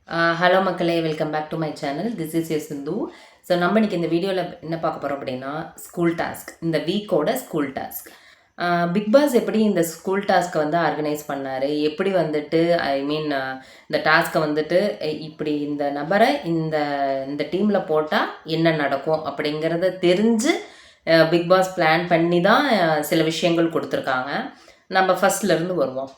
Hello மக்களே, welcome back to my channel. This is S Sindhu. So நம்ம இன்னைக்கு இந்த வீடியோவில் என்ன பார்க்க போகிறோம் அப்படின்னா, ஸ்கூல் டாஸ்க், இந்த வீக்கோட ஸ்கூல் டாஸ்க். பிக் பாஸ் எப்படி இந்த ஸ்கூல் டாஸ்க்கை வந்து ஆர்கனைஸ் பண்ணார், எப்படி வந்துட்டு இந்த டாஸ்க்கை வந்துட்டு இப்படி இந்த நபரை இந்த இந்த டீமில் போட்டால் என்ன நடக்கும் அப்படிங்கிறத தெரிஞ்சு பிக் பாஸ் பிளான் பண்ணி தான் சில விஷயங்கள் கொடுத்துருக்காங்க. நம்ம ஃபஸ்ட்லேருந்து வருவோம்.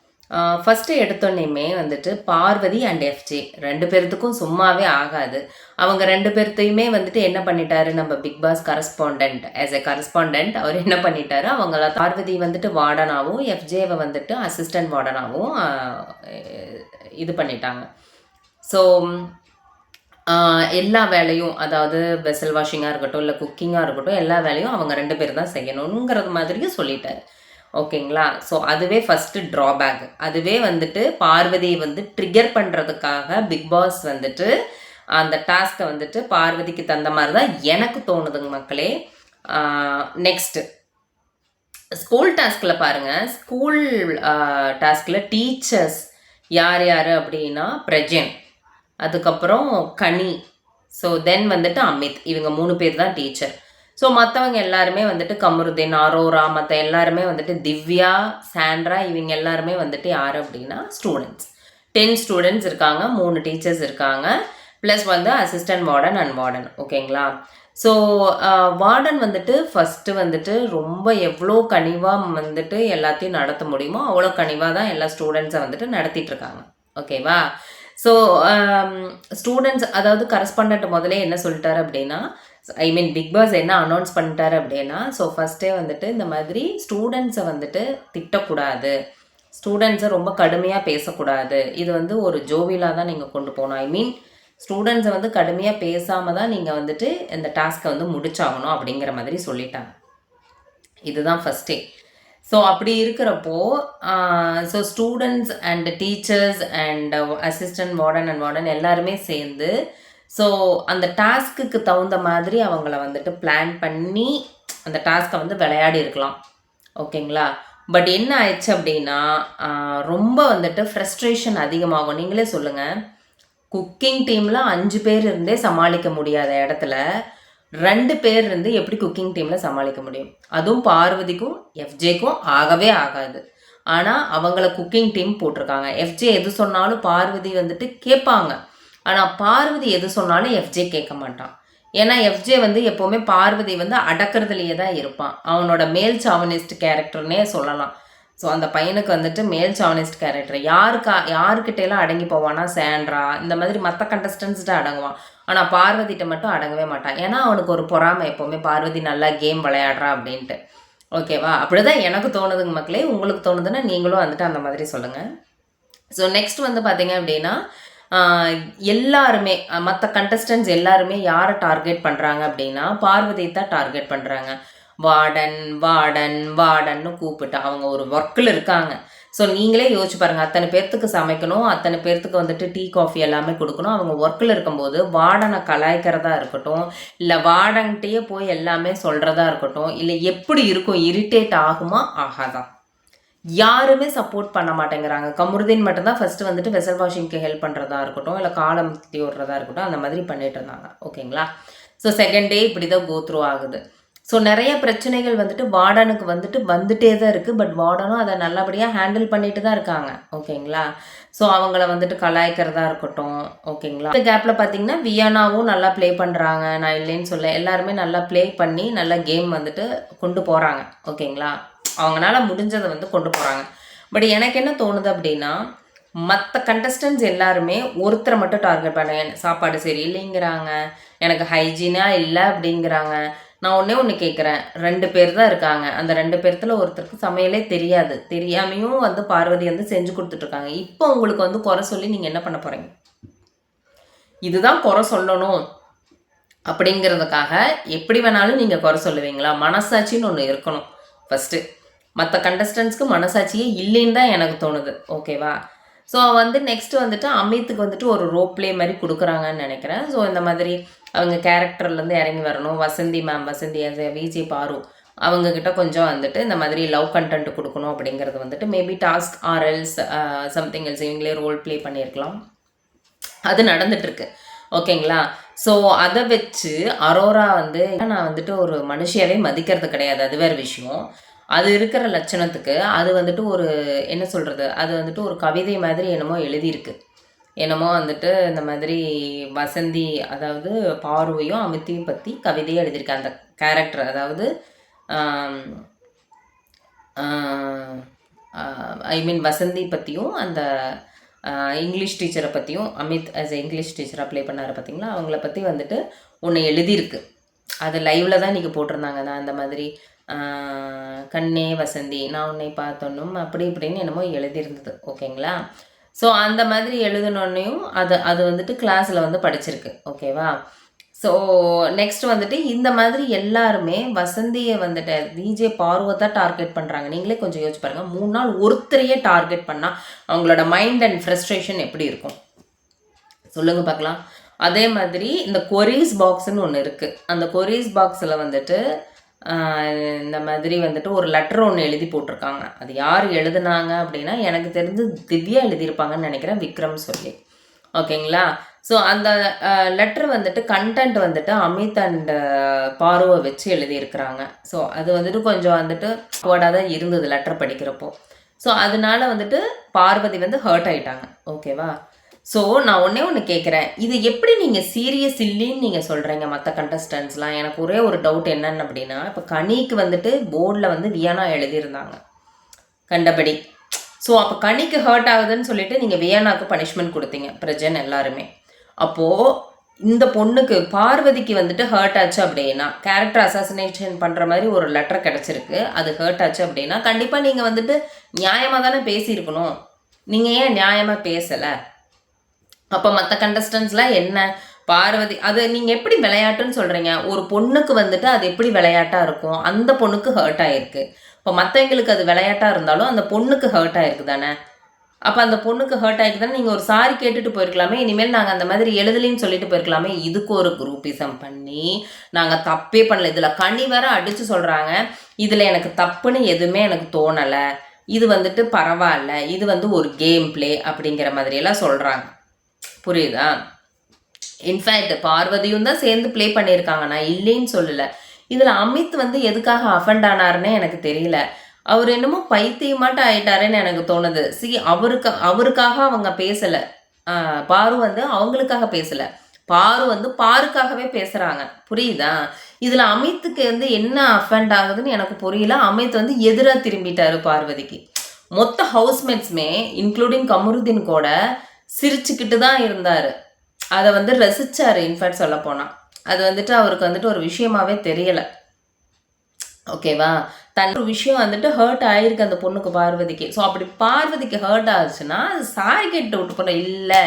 ஃபஸ்ட்டு எடுத்தோன்னே வந்துட்டு பார்வதி அண்ட் எஃப்ஜே 2 பேர்த்துக்கும் சும்மாவே ஆகாது. அவங்க 2 பேர்த்தையுமே வந்துட்டு என்ன பண்ணிட்டாரு நம்ம Bigg Boss correspondent, as a correspondent அவர் என்ன பண்ணிட்டாரு, அவங்கள பார்வதி வந்துட்டு வார்டனாகவும் எஃப்ஜேவை வந்துட்டு அசிஸ்டன்ட் வார்டனாகவும் இது பண்ணிட்டாங்க. ஸோ எல்லா வேலையும், அதாவது வெசல் வாஷிங்காக இருக்கட்டும் இல்லை குக்கிங்காக இருக்கட்டும், எல்லா வேலையும் அவங்க 2 பேர் தான் செய்யணுங்கிறது மாதிரியும் சொல்லிட்டாரு. ஓகேங்களா? ஸோ அதுவே ஃபஸ்ட்டு ட்ராபேக். அதுவே வந்துட்டு பார்வதியை வந்து ட்ரிகர் பண்ணுறதுக்காக பிக் பாஸ் வந்துட்டு அந்த டாஸ்க்கை வந்துட்டு பார்வதிக்கு தந்த மாதிரி தான் எனக்கு தோணுதுங்க மக்களே. நெக்ஸ்ட்டு ஸ்கூல் டாஸ்கில் பாருங்கள். ஸ்கூல் டாஸ்கில் டீச்சர்ஸ் யார் யார் அப்படின்னா பிரஜன், அதுக்கப்புறம் கனி, ஸோ தென் வந்துட்டு அமித், இவங்க 3 பேர் தான் டீச்சர். ஸோ மற்றவங்க எல்லாருமே வந்துட்டு கமருதீன், அரோரா, மற்ற எல்லாருமே வந்துட்டு திவ்யா, சாண்ட்ரா, இவங்க எல்லாருமே வந்துட்டு யார் அப்படின்னா ஸ்டூடெண்ட்ஸ். 10 ஸ்டூடெண்ட்ஸ் இருக்காங்க, 3 டீச்சர்ஸ் இருக்காங்க, ப்ளஸ் வந்து அசிஸ்டன்ட் வார்டன் அண்ட் வார்டன். ஓகேங்களா? ஸோ வார்டன் வந்துட்டு ஃபஸ்ட்டு வந்துட்டு ரொம்ப எவ்வளோ கனிவாக வந்துட்டு எல்லாத்தையும் நடத்த முடியுமோ அவ்வளோ கனிவாக தான் எல்லா ஸ்டூடெண்ட்ஸை வந்துட்டு நடத்திட்டுருக்காங்க. ஓகேவா? ஸோ ஸ்டூடெண்ட்ஸ், அதாவது கரஸ்பாண்டன்ட் முதலே என்ன சொல்லிட்டாரு அப்படின்னா, பிக் பாஸ் என்ன அனௌன்ஸ் பண்ணிட்டாரு அப்படின்னா, ஸோ ஃபஸ்ட்டே வந்துட்டு இந்த மாதிரி ஸ்டூடெண்ட்ஸை வந்துட்டு திட்டக்கூடாது, ஸ்டூடெண்ட்ஸை ரொம்ப கடுமையாக பேசக்கூடாது, இது வந்து ஒரு ஜோவிலாக தான் நீங்கள் கொண்டு போகணும். ஸ்டூடெண்ட்ஸை வந்து கடுமையாக பேசாமல் தான் நீங்கள் வந்துட்டு இந்த டாஸ்க்கை வந்து முடிச்சாகணும் அப்படிங்கிற மாதிரி சொல்லிட்டாங்க. இதுதான் ஃபஸ்ட்டே. ஸோ அப்படி இருக்கிறப்போ so students and teachers and assistant warden and warden எல்லாருமே சேர்ந்து ஸோ அந்த டாஸ்க்குக்கு தகுந்த மாதிரி அவங்கள வந்துட்டு பிளான் பண்ணி அந்த டாஸ்க்கை வந்து விளையாடி இருக்கலாம். ஓகேங்களா? பட் என்ன ஆயிடுச்சு அப்படின்னா, ரொம்ப வந்துட்டு ஃப்ரஸ்ட்ரேஷன் அதிகமாகும். நீங்களே சொல்லுங்கள், குக்கிங் டீமில் 5 பேர் இருந்தே சமாளிக்க முடியாத இடத்துல 2 பேர் இருந்து எப்படி குக்கிங் டீமில் சமாளிக்க முடியும்? அதுவும் பார்வதிக்கும் எஃப்ஜேக்கும் ஆகவே ஆகாது. ஆனால் அவங்கள குக்கிங் டீம் போட்டிருக்காங்க. எஃப்ஜே எது சொன்னாலும் பார்வதி வந்துட்டு கேட்பாங்க. ஆனால் பார்வதி எது சொன்னாலும் எஃப்ஜே கேட்க மாட்டான். ஏன்னா எஃப்ஜே வந்து எப்போவுமே பார்வதி வந்து அடக்கிறதுலையே தான் இருப்பான். அவனோட மேல் சாவனிஸ்ட் கேரக்டர்னே சொல்லலாம். ஸோ அந்த பையனுக்கு வந்துட்டு மேல் சாவனிஸ்ட் கேரக்டர். யாருக்கிட்டேலாம் அடங்கி போவானா, சாண்ட்ரா இந்த மாதிரி மற்ற கண்டஸ்டன்ஸ்கிட்ட அடங்குவான். ஆனால் பார்வதிகிட்ட மட்டும் அடங்கவே மாட்டான். ஏன்னா அவனுக்கு ஒரு பொறாமை, எப்போவுமே பார்வதி நல்லா கேம் விளையாடுறா அப்படின்ட்டு. ஓகேவா? அப்படிதான் எனக்கு தோணுதுங்க மக்களே. உங்களுக்கு தோணுதுன்னா நீங்களும் வந்துட்டு அந்த மாதிரி சொல்லுங்கள். ஸோ நெக்ஸ்ட் வந்து பார்த்தீங்க அப்படின்னா, எல்லாருமே மற்ற கண்டஸ்டன்ஸ் எல்லாருமே யாரை டார்கெட் பண்ணுறாங்க அப்படின்னா பார்வதியை தான் டார்கெட் பண்ணுறாங்க. வார்டன் வார்டன் வார்டன்னு கூப்பிட்டு அவங்க ஒரு ஒர்க்கில் இருக்காங்க. ஸோ நீங்களே யோசிச்சு பாருங்கள், அத்தனை பேர்த்துக்கு சமைக்கணும், அத்தனை பேர்த்துக்கு வந்துட்டு டீ காஃபி எல்லாமே கொடுக்கணும். அவங்க ஒர்க்கில் இருக்கும்போது வார்டனை கலாய்க்கிறதா இருக்கட்டும், இல்லை வார்டன்கிட்டயே போய் எல்லாமே சொல்கிறதா இருக்கட்டும், இல்லை எப்படி இருக்கும், இரிட்டேட் ஆகுமா ஆகாதா? யாருமே சப்போர்ட் பண்ண மாட்டேங்கிறாங்க. கமருதீன் மட்டும்தான் ஃபஸ்ட்டு வந்துட்டு வெசல் வாஷிங்க்கு ஹெல்ப் பண்ணுறதா இருக்கட்டும், இல்லை காலம் தட்டி விடுறதா இருக்கட்டும், அந்த மாதிரி பண்ணிட்டு இருந்தாங்க. ஓகேங்களா? ஸோ செகண்ட் டே இப்படி தான் கோத்ரூ ஆகுது. ஸோ நிறைய பிரச்சனைகள் வந்துட்டு வார்டனுக்கு வந்துட்டே தான் இருக்குது. பட் வார்டனும் அதை நல்லபடியாக ஹேண்டில் பண்ணிட்டு தான் இருக்காங்க. ஓகேங்களா? ஸோ அவங்கள வந்துட்டு கலாய்க்கிறதா இருக்கட்டும். ஓகேங்களா? இந்த கேப்பில் பார்த்தீங்கன்னா வியானாவும் நல்லா ப்ளே பண்ணுறாங்க, நான் இல்லைன்னு சொல்ல. எல்லாருமே நல்லா ப்ளே பண்ணி நல்லா கேம் வந்துட்டு கொண்டு போகிறாங்க. ஓகேங்களா? அவங்களால முடிஞ்சதை வந்து கொண்டு போகிறாங்க. பட் எனக்கு என்ன தோணுது அப்படின்னா, மற்ற கண்டஸ்டன்ஸ் எல்லாருமே ஒருத்தரை மட்டும் டார்கெட் பண்ண, சாப்பாடு சரியில்லைங்கிறாங்க, எனக்கு ஹைஜீனாக இல்லை அப்படிங்கிறாங்க. நான் ஒன்று கேட்குறேன், 2 பேர் தான் இருக்காங்க. அந்த 2 பேர்த்தில் ஒருத்தருக்கு சமையலே தெரியாது, தெரியாமையும் வந்து பார்வதி வந்து செஞ்சு கொடுத்துட்ருக்காங்க. இப்போ உங்களுக்கு வந்து குறை சொல்லி நீங்கள் என்ன பண்ண போகிறீங்க? இதுதான் குறை சொல்லணும் அப்படிங்கிறதுக்காக எப்படி வேணாலும் நீங்கள் குறை சொல்லுவீங்களா? மனசாட்சின்னு ஒன்று இருக்கணும் ஃபஸ்ட்டு. மற்ற கண்டஸ்டன்ஸ்க்கு மனசாட்சியே இல்லைன்னு தான் எனக்கு தோணுது. ஓகேவா? ஸோ வந்து நெக்ஸ்ட்டு வந்துட்டு அமித்துக்கு வந்துட்டு ஒரு ரோப் ப்ளே மாதிரி கொடுக்குறாங்கன்னு நினைக்கிறேன். ஸோ இந்த மாதிரி அவங்க கேரக்டர்லேருந்து இறங்கி வரணும். வசந்தி விஜே பாரு அவங்கக்கிட்ட கொஞ்சம் வந்துட்டு இந்த மாதிரி லவ் கண்டென்ட் கொடுக்கணும் அப்படிங்கிறது வந்துட்டு மேபி டாஸ்க் ஆர்எல்ஸ் சம்திங் எல்ஸ் இவங்களே ரோல் ப்ளே பண்ணியிருக்கலாம். அது நடந்துட்டுருக்கு. ஓகேங்களா? ஸோ அதை வச்சு அரோரா வந்து நான் வந்துட்டு ஒரு மனுஷியாவே மதிக்கிறது கிடையாது. அது வேறு விஷயம். அது இருக்கிற லட்சணத்துக்கு அது வந்துட்டு ஒரு என்ன சொல்கிறது, அது வந்துட்டு ஒரு கவிதை மாதிரி என்னமோ எழுதியிருக்கு. என்னமோ வந்துட்டு இந்த மாதிரி வசந்தி, அதாவது பார்வையும் அமித்தையும் பற்றி கவிதையை எழுதியிருக்கேன் அந்த கேரக்டர். அதாவது ஐ மீன் வசந்தி பற்றியும் அந்த இங்கிலீஷ் டீச்சரை பற்றியும், அமித் ஆஸ் எ இங்கிலீஷ் டீச்சராக ப்ளே பண்ணார் பார்த்தீங்களா, அவங்கள பற்றி வந்துட்டு ஒன்று எழுதியிருக்கு. அது லைவில் தான் இன்றைக்கி போட்டிருந்தாங்க. நான் அந்த மாதிரி கண்ணே வசந்தி நான் உன்னை பார்த்தோன்னும் அப்படி இப்படின்னு என்னமோ எழுதியிருந்தது. ஓகேங்களா? ஸோ அந்த மாதிரி எழுதினோன்னையும் அது வந்துட்டு கிளாஸில் வந்து படிச்சிருக்கு. ஓகேவா? ஸோ நெக்ஸ்ட் வந்துட்டு இந்த மாதிரி எல்லாருமே வசந்தியை வந்துட்டு டிஜே பார்வை தான் டார்கெட் பண்ணுறாங்க. நீங்களே கொஞ்சம் யோசிச்சு பாருங்கள். 3 நாள் ஒருத்தரையே டார்கெட் பண்ணால் அவங்களோட மைண்ட் அண்ட் ஃப்ரஸ்ட்ரேஷன் எப்படி இருக்கும் சொல்லுங்கள் பார்க்கலாம். அதே மாதிரி இந்த கொரீஸ் பாக்ஸ்ன்னு ஒன்று இருக்குது. அந்த கொரீஸ் பாக்ஸில் வந்துட்டு இந்த மாதிரி வந்துட்டு ஒரு லெட்டர் ஒன்று எழுதி போட்டிருக்காங்க. அது யார் எழுதுனாங்க அப்படின்னா எனக்கு தெரிஞ்சு திவ்யா எழுதியிருப்பாங்கன்னு நினைக்கிறேன், விக்ரம் சொல்லி. ஓகேங்களா? ஸோ அந்த லெட்டர் வந்துட்டு கண்டென்ட் வந்துட்டு அமித் அண்ட் பார்வை வச்சு எழுதியிருக்கிறாங்க. ஸோ அது வந்துட்டு கொஞ்சம் வந்துட்டு வேர்டாக தான் இருந்தது லெட்டர் படிக்கிறப்போ. ஸோ அதனால வந்துட்டு பார்வதி வந்து ஹர்ட் ஆயிட்டாங்க. ஓகேவா? ஸோ நான் ஒன்று கேட்குறேன், இது எப்படி நீங்கள் சீரியஸ் இல்லைன்னு நீங்கள் சொல்கிறீங்க மற்ற கண்டஸ்டன்ஸ்லாம்? எனக்கு ஒரே ஒரு டவுட் என்னென்னு அப்படின்னா, இப்போ கனிக்கு வந்துட்டு போர்டில் வந்து வியானா எழுதியிருந்தாங்க கண்டபடி. ஸோ அப்போ கனிக்கு ஹர்ட் ஆகுதுன்னு சொல்லிட்டு நீங்கள் வியானாவுக்கு பனிஷ்மெண்ட் கொடுத்தீங்க பிரஜன் எல்லாருமே. அப்போது இந்த பொண்ணுக்கு பார்வதிக்கு வந்துட்டு ஹர்ட் ஆச்சு அப்படின்னா, கேரக்டர் அசாசினேஷன் பண்ணுற மாதிரி ஒரு லெட்டர் கிடச்சிருக்கு, அது ஹர்ட் ஆச்சு அப்படின்னா கண்டிப்பாக நீங்கள் வந்துட்டு நியாயமாக தானே பேசியிருக்கணும். நீங்கள் ஏன் நியாயமாக பேசலை? அப்போ மற்ற கண்டஸ்டன்ஸ்லாம் என்ன பார்வதி அது நீங்கள் எப்படி விளையாட்டுன்னு சொல்கிறீங்க? ஒரு பொண்ணுக்கு வந்துட்டு அது எப்படி விளையாட்டாக இருக்கும்? அந்த பொண்ணுக்கு ஹர்ட் ஆகிருக்கு. இப்போ மற்றவங்களுக்கு அது விளையாட்டாக இருந்தாலும் அந்த பொண்ணுக்கு ஹர்ட் ஆகிருக்கு தானே. அப்போ அந்த பொண்ணுக்கு ஹர்ட் ஆகிருக்கு தானே. நீங்கள் ஒரு சாரி கேட்டுட்டு போயிருக்கலாமே, இனிமேல் நாங்கள் அந்த மாதிரி எழுதலின்னு சொல்லிட்டு போயிருக்கலாமே. இதுக்கு ஒரு குரூப்பிசம் பண்ணி நாங்கள் தப்பே பண்ணல. இதில் கனி வேற அடித்து சொல்கிறாங்க, இதில் எனக்கு தப்புன்னு எதுவுமே எனக்கு தோணலை, இது வந்துட்டு பரவாயில்ல, இது வந்து ஒரு கேம் பிளே அப்படிங்கிற மாதிரியெல்லாம் சொல்கிறாங்க. புரியுதா? இன்ஃபேக்ட் பார்வதியும் தான் சேர்ந்து ப்ளே பண்ணியிருக்காங்க, நான் இல்லைன்னு சொல்லலை. இதில் அமித் வந்து எதுக்காக அஃபெண்ட் ஆனாருன்னே எனக்கு தெரியல. அவர் என்னமோ பைத்தியமாட்டம் ஆயிட்டாருன்னு எனக்கு தோணுது. அவருக்காக அவங்க பேசலை. பாரு வந்து அவங்களுக்காக பேசலை, பாரு வந்து பாருக்காகவே பேசுகிறாங்க. புரியுதா? இதில் அமித்துக்கு வந்து என்ன அஃபெண்ட் ஆகுதுன்னு எனக்கு புரியல. அமித் வந்து எதிராக திரும்பிட்டாரு பார்வதிக்கு. மொத்த ஹவுஸ்மேட்ஸுமே இன்க்ளூடிங் கமருதீன் கூட சிரிச்சுக்கிட்டு தான் இருந்தார். அதை வந்து ரசித்தார். இன்ஃபேக்ட் சொல்ல போனால் அது வந்துட்டு அவருக்கு வந்துட்டு ஒரு விஷயமாவே தெரியலை. ஓகேவா? ஒரு விஷயம் வந்துட்டு ஹர்ட் ஆகிருக்கு அந்த பொண்ணுக்கு, பார்வதிக்கு. ஸோ அப்படி பார்வதிக்கு ஹர்ட் ஆச்சுன்னா அது சாரி கேட்டு விட்டு போன, இல்லை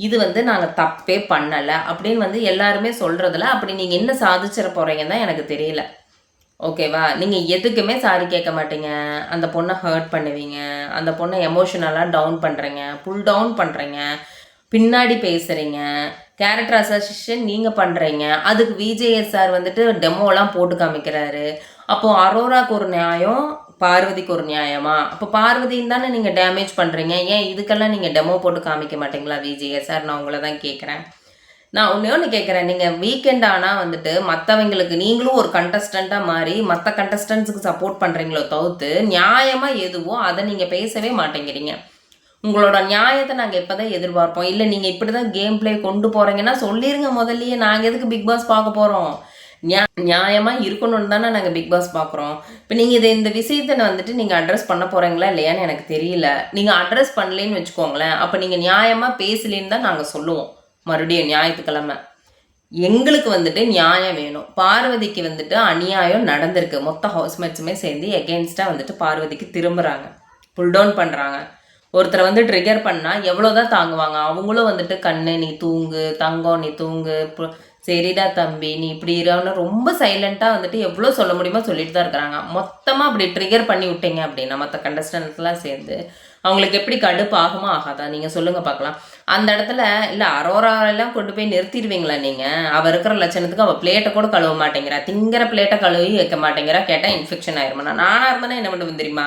இது வந்து நாங்கள் தப்பே பண்ணலை அப்படின்னு வந்து எல்லாருமே சொல்கிறதில்ல. அப்படி நீங்கள் என்ன சாதிச்சிட போகிறீங்கன்னு தான் எனக்கு தெரியல. ஓகேவா? நீங்கள் எதுக்குமே சாரி கேட்க மாட்டீங்க, அந்த பொண்ணை ஹர்ட் பண்ணுவீங்க, அந்த பொண்ணை எமோஷனலாக டவுன் பண்ணுறீங்க, புல் டவுன் பண்ணுறீங்க, பின்னாடி பேசுகிறீங்க, கேரக்டர் அசோசியேஷன் நீங்கள் பண்ணுறீங்க. அதுக்கு விஜேஎஸ் சார் வந்துட்டு டெமோலாம் போட்டு காமிக்கிறாரு. அப்போது அரோராக்கு ஒரு நியாயம், பார்வதிக்கு ஒரு நியாயமா? அப்போ பார்வதின்னு தானே நீங்கள் டேமேஜ் பண்ணுறீங்க. ஏன் இதுக்கெல்லாம் நீங்கள் டெமோ போட்டு காமிக்க மாட்டீங்களா விஜேஎஸ் சார்? நான் உங்களை தான் கேட்குறேன். நான் ஒன்று கேட்குறேன், நீங்கள் வீக்கெண்ட் ஆனால் வந்துட்டு மற்றவங்களுக்கு நீங்களும் ஒரு கண்டஸ்டண்ட்டாக மாறி மற்ற கண்டஸ்டன்ஸுக்கு சப்போர்ட் பண்ணுறீங்களோ தவிர்த்து நியாயமாக எதுவோ அதை நீங்கள் பேசவே மாட்டேங்கிறீங்க. உங்களோட நியாயத்தை நாங்கள் எப்போ தான் எதிர்பார்ப்போம்? இல்லை நீங்கள் இப்படி தான் கேம் பிளே கொண்டு போகிறீங்கன்னா சொல்லிடுங்க முதல்லையே. நாங்கள் எதுக்கு பிக் பாஸ் பார்க்க போகிறோம்? நியாயமாக இருக்கணும்னு தானே நாங்கள் பிக் பாஸ் பார்க்குறோம். இப்போ நீங்கள் இந்த விஷயத்தை வந்துட்டு நீங்கள் அட்ரஸ் பண்ண போகிறீங்களா இல்லையான்னு எனக்கு தெரியல. நீங்கள் அட்ரஸ் பண்ணலேன்னு வச்சுக்கோங்களேன், அப்போ நீங்கள் நியாயமாக பேசலேன்னு தான் நாங்கள் சொல்லுவோம். மறுபடியும் ஞாயிற்றுக்கிழமை எங்களுக்கு வந்துட்டு நியாயம் வேணும். பார்வதிக்கு வந்துட்டு அநியாயம் நடந்திருக்கு. மொத்த ஹவுஸ்மேட்ஸுமே சேர்ந்து எகெயின்ஸ்டாக வந்துட்டு பார்வதிக்கு திரும்புகிறாங்க, புல் டவுன் பண்ணுறாங்க. ஒருத்தரை வந்து ட்ரிகர் பண்ணால் எவ்வளோதான் தாங்குவாங்க? அவங்களும் வந்துட்டு கண்ணு நீ தூங்கு, தங்கம் நீ தூங்கு, சரிடா தம்பி நீ இப்படி இருன்னு ரொம்ப சைலண்ட்டாக வந்துட்டு எவ்வளோ சொல்ல முடியுமோ சொல்லிட்டு தான் இருக்கிறாங்க. மொத்தமாக அப்படி ட்ரிகர் பண்ணி விட்டீங்க அப்படின்னா மற்ற கண்டஸ்டன்ஸ்லாம் சேர்ந்து அவங்களுக்கு எப்படி கடுப்பு ஆகுமா ஆகாதா? நீங்கள் சொல்லுங்கள் பார்க்கலாம். அந்த இடத்துல இல்லை அரோராவெல்லாம் கொண்டு போய் நிறுத்திடுவீங்களா நீங்கள்? அவள் இருக்கிற லட்சணத்துக்கு அவள் பிளேட்டை கூட கழுவ மாட்டேங்கிறா, திங்கிற பிளேட்டை கழுவி வைக்க மாட்டேங்கிறா. கேட்டால் இன்ஃபெக்ஷன் ஆயிருமா? நானாக இருந்தானே என்ன பண்ணுவேன் தெரியுமா?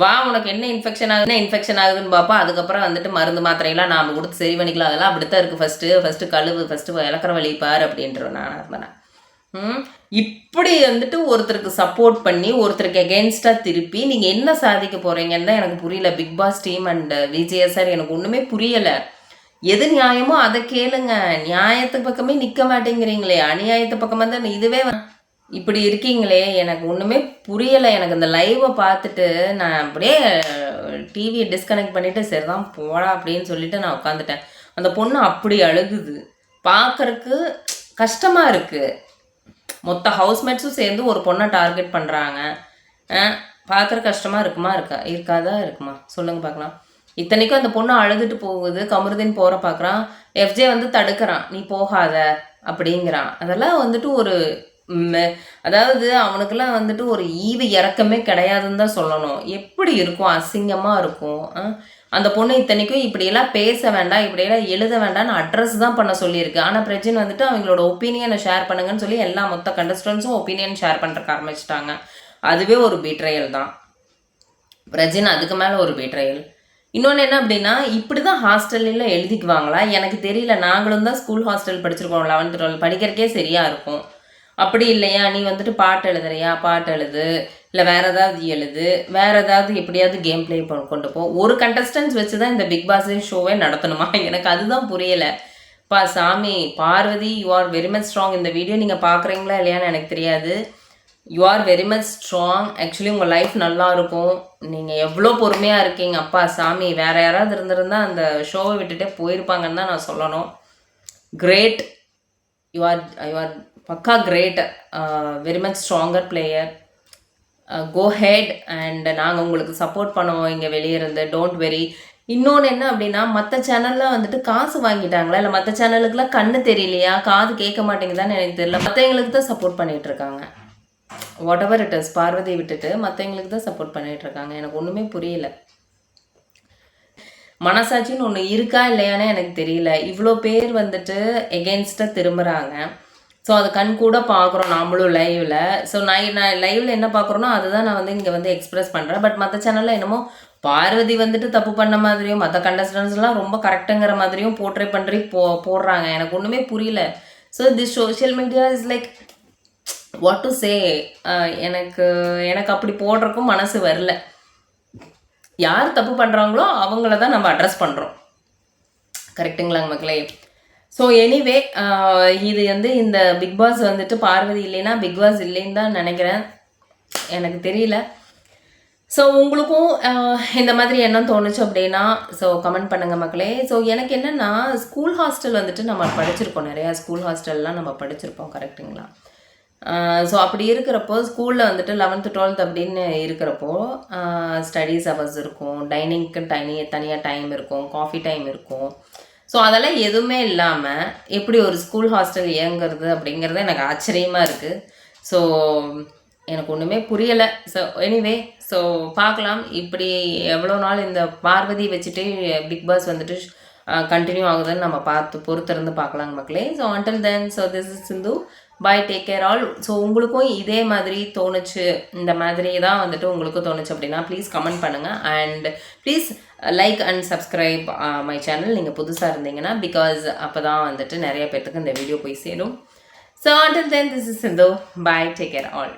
வா உனக்கு என்ன இன்ஃபெக்ஷன் ஆகுதுன்னு பார்ப்பா. அதுக்கப்புறம் வந்துட்டு மருந்து மாத்திரையெல்லாம் நாம் கொடுத்து சரி பண்ணிக்கலாம். அதெல்லாம் அப்படித்தான் இருக்குது. ஃபஸ்ட்டு கழுவு, ஃபஸ்ட்டு இழக்கிற வழி பாரு அப்படின்றவன் நானாக இருந்தேன். இப்படி வந்துட்டு ஒருத்தருக்கு சப்போர்ட் பண்ணி ஒருத்தருக்கு எகெயின்ஸ்டாக திருப்பி நீங்கள் என்ன சாதிக்க போகிறீங்கன்னு தான் எனக்கு புரியல. Bigg Boss team and Vijay sir எனக்கு ஒன்றுமே புரியலை. எது நியாயமோ அதை கேளுங்க. நியாயத்துக்கு பக்கமே நிற்க மாட்டேங்கிறீங்களே, அநியாயத்து பக்கமாக தான் இதுவே இப்படி இருக்கீங்களே, எனக்கு ஒன்றுமே புரியலை. எனக்கு இந்த லைவை பார்த்துட்டு நான் அப்படியே டிவியை டிஸ்கனெக்ட் பண்ணிவிட்டு சரி தான் போடா அப்படின்னு சொல்லிட்டு நான் உட்காந்துட்டேன். அந்த பொண்ணு அப்படி அழுகுது, பார்க்கறக்கு கஷ்டமாக இருக்குது. மொத்த ஹவுஸ்மேட்ஸும் சேர்ந்து ஒரு பொண்ணை டார்கெட் பண்ணுறாங்க. பார்க்குற கஷ்டமாக இருக்காதா இருக்குமா சொல்லுங்கள் பார்க்கலாம். இத்தனைக்கும் அந்த பொண்ணு அழுதுட்டு போகுது, கமருதீன் போகிற பார்க்குறான். எஃப்ஜே வந்து தடுக்கிறான், நீ போகாத அப்படிங்கிறான். அதெல்லாம் வந்துட்டு ஒரு அதாவது அவனுக்கெல்லாம் வந்துட்டு ஒரு ஈவு இறக்கமே கிடையாதுன்னு தான் சொல்லணும். எப்படி இருக்கும், அசிங்கமாக இருக்கும். அந்த பொண்ணு இத்தனைக்கும் இப்படியெல்லாம் பேச வேண்டாம், இப்படியெல்லாம் எழுத வேண்டாம்னு அட்ரஸ் தான் பண்ண சொல்லியிருக்கு. ஆனால் பிரஜின் வந்துட்டு அவங்களோட ஒப்பீனியனை ஷேர் பண்ணுங்கன்னு சொல்லி எல்லா மொத்த கண்டஸ்டன்ஸும் ஒப்பீனியன் ஷேர் பண்ணுறக்கு ஆரம்பிச்சிட்டாங்க. அதுவே ஒரு பீட்ரையல் தான். பிரஜின் அதுக்கு மேலே ஒரு பீட்ரையல். இன்னொன்று என்ன அப்படின்னா, இப்படி தான் ஹாஸ்டலில் எழுதிக்குவாங்களா எனக்கு தெரியல. நாங்களும் தான் ஸ்கூல் ஹாஸ்டல் படிச்சிருக்கோம். 11th 12 படிக்கிறக்கே சரியாக இருக்கும். அப்படி இல்லையா, நீ வந்துட்டு பாட்டு எழுதுறியா, பாட்டு எழுது, இல்லை வேறு ஏதாவது எழுது, வேறு ஏதாவது எப்படியாவது கேம் பிளே கொண்டு போ. ஒரு கண்டஸ்டன்ஸ் வச்சு தான் இந்த பிக் பாஸ் ஷோவே நடத்தணுமா? எனக்கு அதுதான் புரியலை. சாமி, Parvathi, you are very much strong. இந்த வீடியோ நீங்கள் பார்க்குறீங்களா இல்லையான்னு எனக்கு தெரியாது. You are very much strong. Actually உங்கள் லைஃப் நல்லா இருக்கும். நீங்கள் எவ்வளோ பொறுமையாக இருக்கீங்க. அப்பா சாமி, வேறு யாராவது இருந்திருந்தால் அந்த ஷோவை விட்டுட்டே போயிருப்பாங்கன்னு தான் நான் சொல்லணும். கிரேட், யூ ஆர் பக்கா great, very much stronger player. Go ahead and நாங்கள் உங்களுக்கு சப்போர்ட் பண்ணுவோம் இங்கே வெளியே இருந்து. Don't worry. இன்னொன்று என்ன அப்படின்னா, மற்ற சேனல்லாம் வந்துட்டு காசு வாங்கிட்டாங்களா, இல்லை மற்ற சேனலுக்குலாம் கண்ணு தெரியலையா, காது கேட்க மாட்டேங்குதான்னு எனக்கு தெரியல. மற்றவங்களுக்கு தான் சப்போர்ட் பண்ணிகிட்டு இருக்காங்க. Whatever it is, Parvathi விட்டுட்டு மற்றவங்களுக்கு தான் சப்போர்ட் பண்ணிகிட்டு இருக்காங்க. எனக்கு ஒன்றுமே புரியல. மனசாட்சின்னு ஒன்று இருக்கா இல்லையானே எனக்கு தெரியல. இவ்வளோ பேர் வந்துட்டு எகெயின்ஸ்டாக திரும்புகிறாங்க. ஸோ அது கண் கூட பார்க்குறோம் நாமளும் லைவில். ஸோ நான் லைவில் என்ன பார்க்குறோனோ அதுதான் நான் வந்து இங்கே வந்து எக்ஸ்பிரஸ் பண்ணுறேன். பட் மற்ற சேனலில் என்னமோ பார்வதி வந்துட்டு தப்பு பண்ண மாதிரியும் மற்ற கண்டஸ்டன்ஸ்லாம் ரொம்ப கரெக்டுங்கிற மாதிரியும் போர்ட்ரே பண்ணி போடுறாங்க. எனக்கு ஒன்றுமே புரியல. So this social media is like what to say. எனக்கு அப்படி போடுறக்கும் மனசு வரல. யார் தப்பு பண்ணுறாங்களோ அவங்கள தான் நம்ம அட்ரஸ் பண்ணுறோம். கரெக்டுங்களாங்க மக்களே? ஸோ எனிவே, இது வந்து இந்த பிக் பாஸ் வந்துட்டு பார்வதி இல்லைன்னா பிக் பாஸ் இல்லைன்னு தான் நினைக்கிறேன். எனக்கு தெரியல. ஸோ உங்களுக்கும் இந்த மாதிரி எண்ணம் தோணுச்சு அப்படின்னா ஸோ கமெண்ட் பண்ணுங்கள் மக்களே. ஸோ எனக்கு என்னென்னா, ஸ்கூல் ஹாஸ்டல் வந்துட்டு நம்ம படிச்சிருக்கோம், நிறையா ஸ்கூல் ஹாஸ்டல்லாம் நம்ம படிச்சிருப்போம். கரெக்டுங்களா? ஸோ அப்படி இருக்கிறப்போ ஸ்கூலில் வந்துட்டு 11th 12th அப்படின்னு இருக்கிறப்போ ஸ்டடீஸ் ஹவர்ஸ் இருக்கும், டைனிங்க்கு தனியாக டைம் இருக்கும், காஃபி டைம் இருக்கும். ஸோ அதெல்லாம் எதுவுமே இல்லாமல் எப்படி ஒரு ஸ்கூல் ஹாஸ்டல் இயங்குறது அப்படிங்கிறது எனக்கு ஆச்சரியமாக இருக்குது. ஸோ எனக்கு ஒன்றுமே புரியலை. ஸோ எனிவே, ஸோ பார்க்கலாம் இப்படி எவ்வளோ நாள் இந்த பார்வதி வச்சுட்டு பிக் பாஸ் வந்துட்டு கண்டினியூ ஆகுதுன்னு நம்ம பொறுத்திருந்து பார்க்கலாங்க மக்களே. So until then, so this is Sindhu. Bye, take care all. So உங்களுக்கும் இதே மாதிரி தோணுச்சு, இந்த மாதிரி தான் வந்துட்டு உங்களுக்கும் தோணுச்சு அப்படின்னா ப்ளீஸ் கமெண்ட் பண்ணுங்கள். And please like and subscribe my channel நீங்கள் புதுசாக இருந்தீங்கன்னா, பிகாஸ் அப்போ தான் வந்துட்டு நிறைய பேர்த்துக்கு இந்த வீடியோ போய் சேரும். So until then, this is Sindhu. Bye, take care all.